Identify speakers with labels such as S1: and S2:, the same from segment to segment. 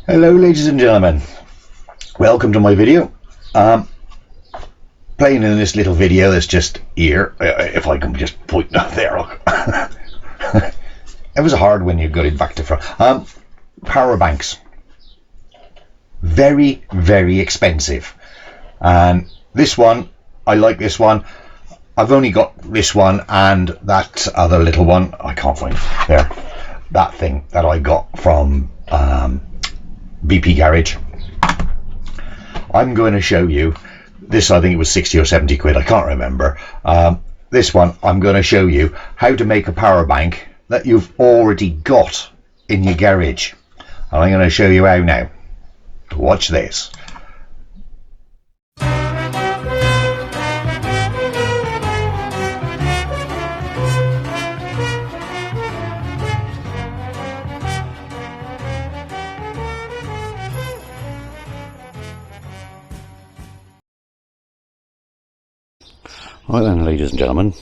S1: Hello ladies and gentlemen, welcome to my video. Playing in this little video that's just here, if I can just point out there. It was hard when you got it back to front. Power banks, very expensive, and this one, I like this one. I've only got this one and that other little one, I can't find there, that thing that I got from BP Garage. I'm going to show you this. I think it was 60 or 70 quid, I can't remember. This one, I'm going to show you how to make a power bank that you've already got in your garage, and I'm going to show you how now. Watch this. Right then, ladies and gentlemen,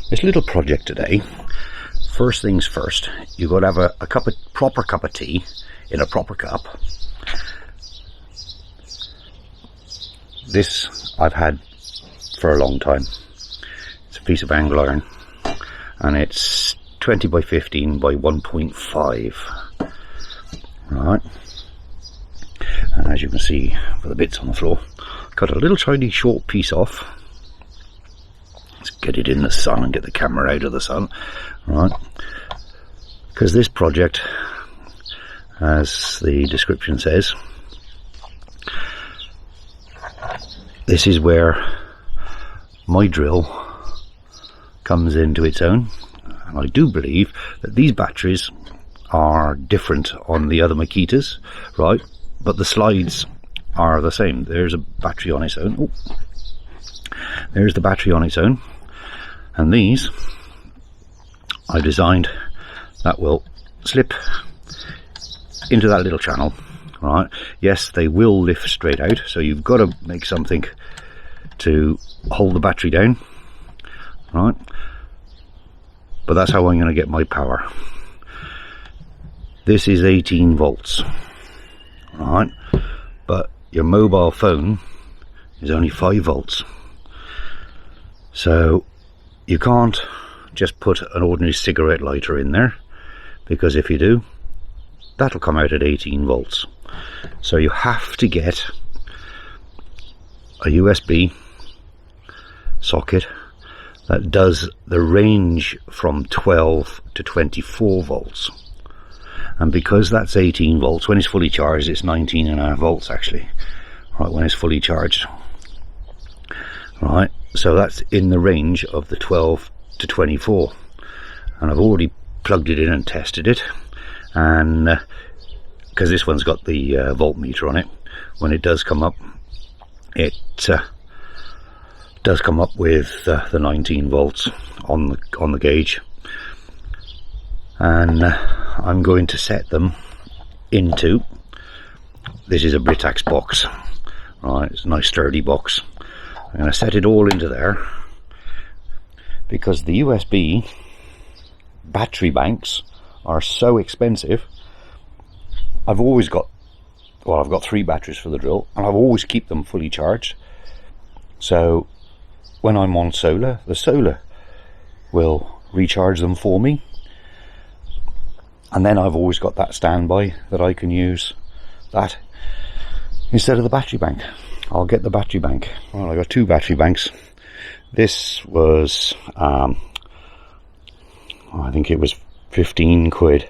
S1: this little project today, first things first, you've got to have a proper cup of tea in a proper cup. This I've had for a long time. It's a piece of angle iron, and it's 20 by 15 by 1.5. Right, and as you can see for the bits on the floor, cut a little tiny short piece off. Let's get it in the sun and get the camera out of the sun, right? Because this project, as the description says, this is where my drill comes into its own. And I do believe that these batteries are different on the other Makitas, right? But the slides are the same. There's a battery on its own. Oh. There's the battery on its own, and these I designed that will slip into that little channel, right? Yes, they will lift straight out, so you've got to make something to hold the battery down, right? But that's how I'm going to get my power. This is 18 volts, right? But your mobile phone is only 5 volts. So you can't just put an ordinary cigarette lighter in there, because if you do, that'll come out at 18 volts. So you have to get a USB socket that does the range from 12 to 24 volts. And because that's 18 volts, when it's fully charged, it's 19.5 volts actually, right, when it's fully charged. Right, so that's in the range of the 12 to 24, and I've already plugged it in and tested it, and because this one's got the voltmeter on it, when it does come up, it does come up with the 19 volts on the gauge, and I'm going to set them into, this is a Britax box, right, it's a nice sturdy box. I'm going to set it all into there, because the USB battery banks are so expensive. I've always got, well, I've got 3 batteries for the drill, and I've always keep them fully charged. So when I'm on solar, the solar will recharge them for me, and then I've always got that standby that I can use that instead of the battery bank. I'll get the battery bank. Well, I got 2 battery banks. This was, I think it was 15 quid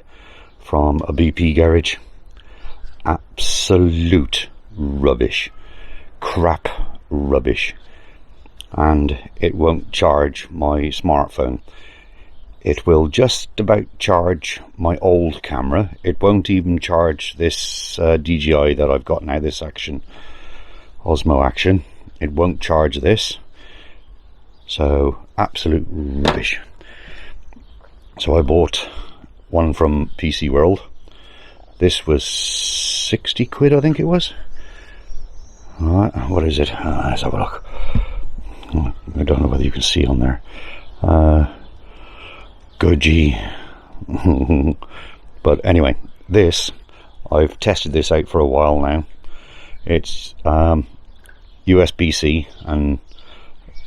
S1: from a BP garage. Absolute rubbish. Crap rubbish. And it won't charge my smartphone. It will just about charge my old camera. It won't even charge this DJI that I've got now, this Osmo Action. It won't charge this, so absolute rubbish. So I bought one from PC World. This was 60 quid, I think it was. Alright, what is it? Let's have a look. I don't know whether you can see on there. Goji. But anyway, this I've tested this out for a while now. It's USB-C and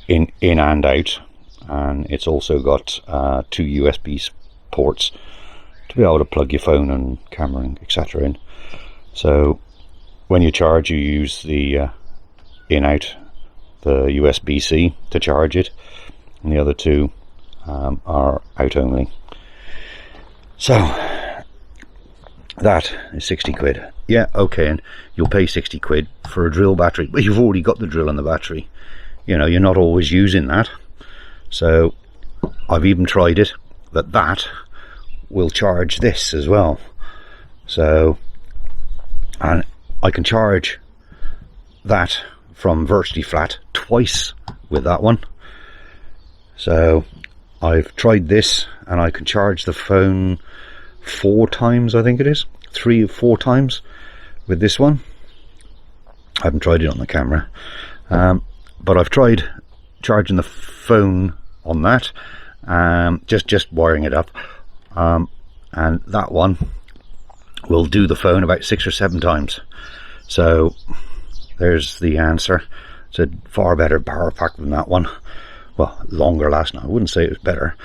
S1: in and out, and it's also got 2 USB ports to be able to plug your phone and camera and etc. in. So when you charge, you use the in-out, the USB-C to charge it, and the other 2 are out only. So that is 60 quid. Yeah, okay, and you'll pay 60 quid for a drill battery, but you've already got the drill and the battery. You know, you're not always using that. So I've even tried it that will charge this as well. So, and I can charge that from virtually flat twice with that one. So I've tried this, and I can charge the phone 4 times, I think it is 3 or 4 times with this one. I haven't tried it on the camera, but I've tried charging the phone on that, just wiring it up, and that one will do the phone about 6 or 7 times. So there's the answer. It's a far better power pack than that one. Well, longer lasting. I wouldn't say it was better.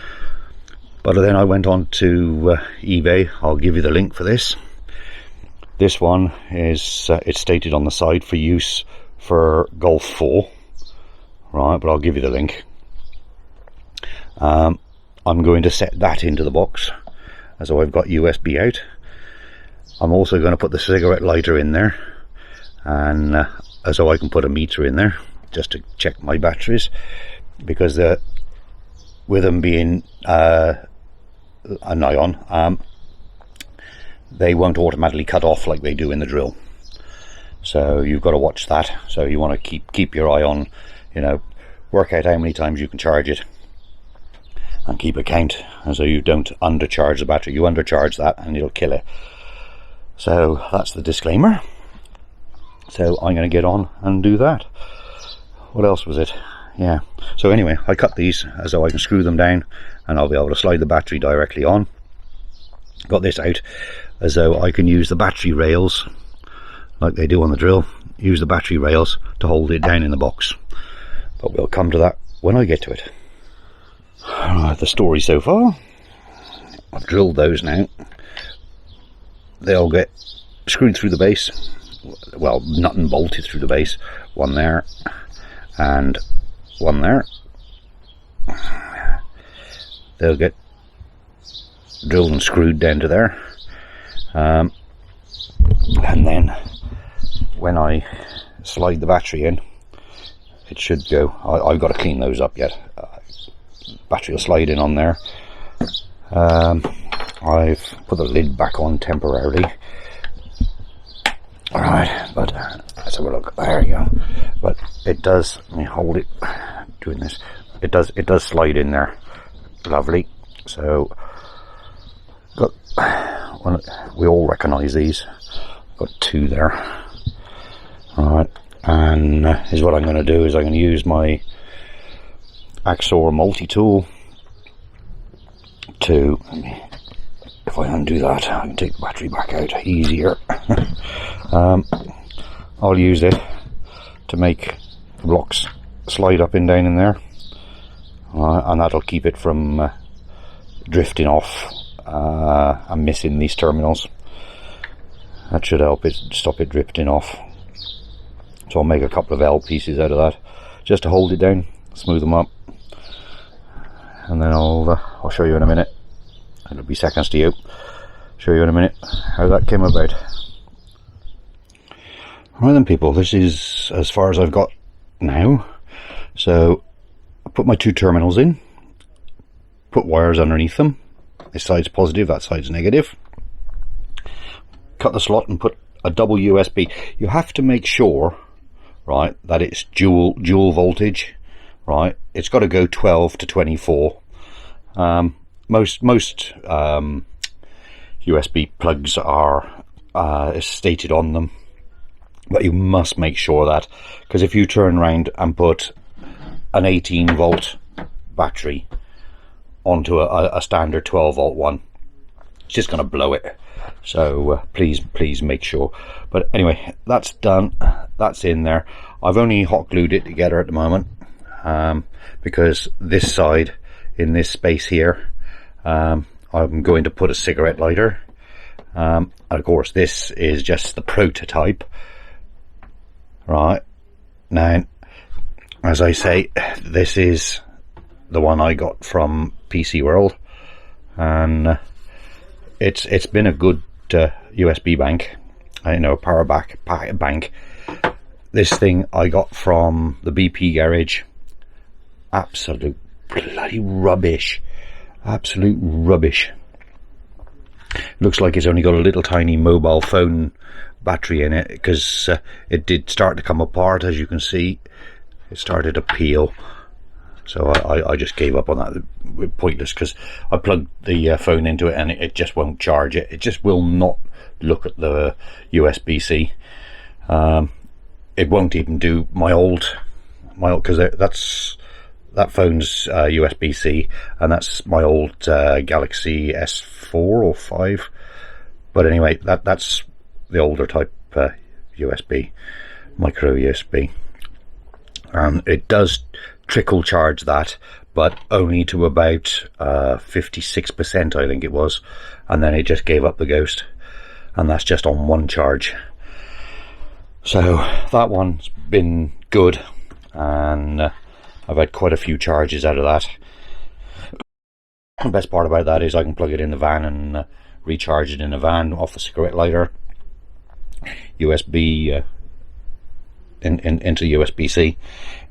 S1: But then I went on to eBay. I'll give you the link for this. This one is, it's stated on the side for use for Golf 4. Right, but I'll give you the link. I'm going to set that into the box, as though I've got USB out. I'm also going to put the cigarette lighter in there, and as though I can put a meter in there, just to check my batteries, because with them being a nylon, they won't automatically cut off like they do in the drill. So you've got to watch that. So you want to keep your eye on, you know, work out how many times you can charge it, and keep a count, and so you don't undercharge the battery. You undercharge that and it'll kill it. So that's the disclaimer. So I'm going to get on and do that. What else was it? Yeah, so anyway, I cut these as though I can screw them down, and I'll be able to slide the battery directly on. Got this out as though I can use the battery rails like they do on the drill, use the battery rails to hold it down in the box, but we'll come to that when I get to it. Alright, the story so far. I've drilled those now. They'll get screwed through the base, well, nut and bolted through the base. One there and one there. They'll get drilled and screwed down to there, and then when I slide the battery in, it should go. I've got to clean those up yet. Battery will slide in on there. I've put the lid back on temporarily. Alright, but let's have a look. There you go. But it does, let me hold it, doing this, it does slide in there. Lovely. So got one, we all recognise these. Got 2 there. Alright, and is what I'm going to do is I'm going to use my Axor multi-tool to, if I undo that, I can take the battery back out easier. I'll use it to make the blocks slide up and down in there, and that'll keep it from drifting off and missing these terminals. That should help it, stop it drifting off. So I'll make a couple of L pieces out of that, just to hold it down, smooth them up, and then I'll show you in a minute. It'll be seconds to you. Show you in a minute how that came about. Right then, people, this is as far as I've got now. So I put my 2 terminals in, put wires underneath them. This side's positive, that side's negative. Cut the slot and put a double USB. You have to make sure, right, that it's dual voltage, right? It's got to go 12 to 24. Most USB plugs are stated on them, but you must make sure that, because if you turn around and put an 18 volt battery onto a standard 12 volt one, just going to blow it. So please make sure. But anyway, that's done. That's in there. I've only hot glued it together at the moment, because this side, in this space here, I'm going to put a cigarette lighter. And of course, this is just the prototype. Right now, as I say, this is the one I got from PC World, and it's been a good USB bank, power bank. This thing I got from the BP garage. Absolute bloody rubbish. Absolute rubbish. Looks like it's only got a little tiny mobile phone battery in it, because it did start to come apart. As you can see, it started to peel. So I just gave up on that. Pointless, because I plugged the phone into it and it just won't charge it. It just will not look at the USB-C. It won't even do my old, because that phone's USB-C, and that's my old Galaxy S4 or 5. But anyway, that's the older type USB, micro USB. It does trickle charge that, but only to about 56%, I think it was, and then it just gave up the ghost, and that's just on one charge. So that one's been good, and I've had quite a few charges out of that. The best part about that is I can plug it in the van and recharge it in the van off a cigarette lighter, USB into USB-C,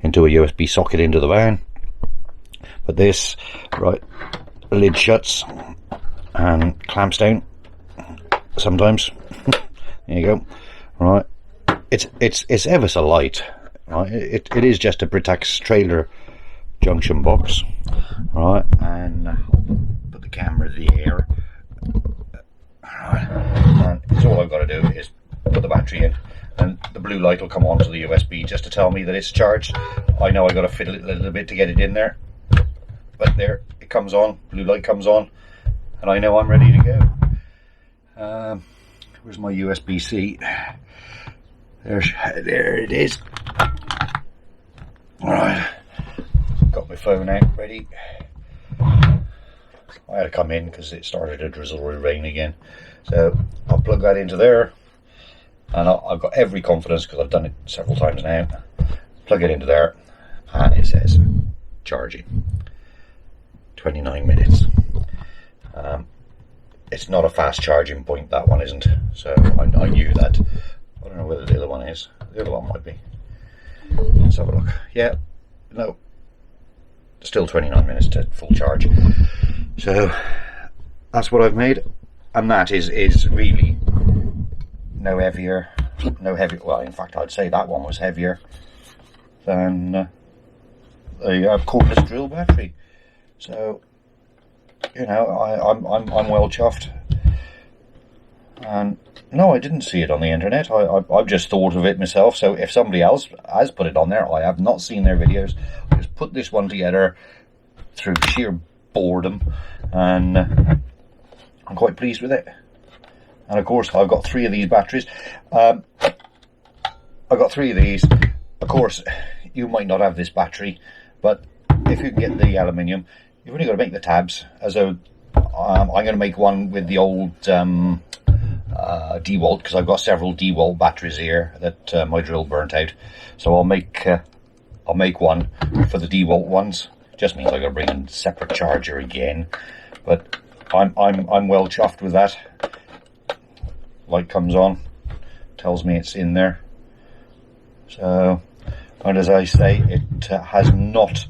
S1: into a USB socket into the van. But this, right, the lid shuts and clamps down sometimes. There you go. Right, it's ever so light. Right, it is just a Britax trailer junction box. Right, and I'll put the camera there. Right, and it's all I've got to do is put the battery in, and the blue light will come on to the USB just to tell me that it's charged. I know I got to fiddle it a little bit to get it in there, but there it comes on. Blue light comes on, and I know I'm ready to go. Where's my USB-C? There it is. Alright, got my phone out ready. I had to come in because it started to drizzle or rain again, so I'll plug that into there, and I've got every confidence, because I've done it several times now. Plug it into there, and it says charging, 29 minutes. It's not a fast charging point, that one isn't, so I knew that. I don't know whether the other one is. The other one might be. Let's have a look. Yeah, no, still 29 minutes to full charge. So that's what I've made, and that is really no heavier. Well, in fact, I'd say that one was heavier than the cordless drill battery. So I'm well chuffed. And no, I didn't see it on the internet. I've just thought of it myself. So if somebody else has put it on there, I have not seen their videos. I just put this one together through sheer boredom, and I'm quite pleased with it. And of course, I've got 3 of these batteries. I've got 3 of these. Of course, you might not have this battery, but if you can get the aluminium, you've only got to make the tabs. As though I'm going to make one with the old DeWalt, because I've got several DeWalt batteries here that my drill burnt out. So I'll make one for the DeWalt ones. Just means I got to bring in a separate charger again, but I'm well chuffed with that. Light comes on, tells me it's in there. So, and as I say, it has not,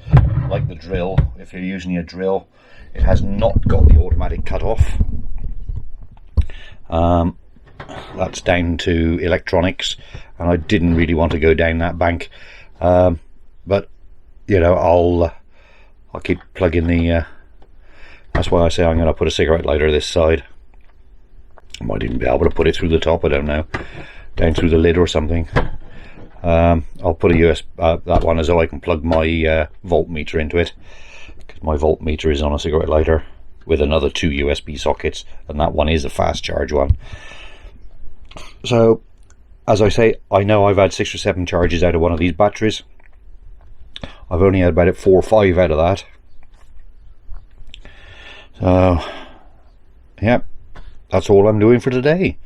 S1: like the drill, if you're using a drill, it has not got the automatic cut off. That's down to electronics, and I didn't really want to go down that bank, but I'll keep plugging the that's why I say I'm going to put a cigarette lighter this side. I might even be able to put it through the top, I don't know, down through the lid or something. I'll put a USB that one as though I can plug my voltmeter into it, because my voltmeter is on a cigarette lighter. with another 2 USB sockets, and that one is a fast charge one. So as I say, I know I've had 6 or 7 charges out of one of these batteries. I've only had about 4 or 5 out of that. So yeah, that's all I'm doing for today.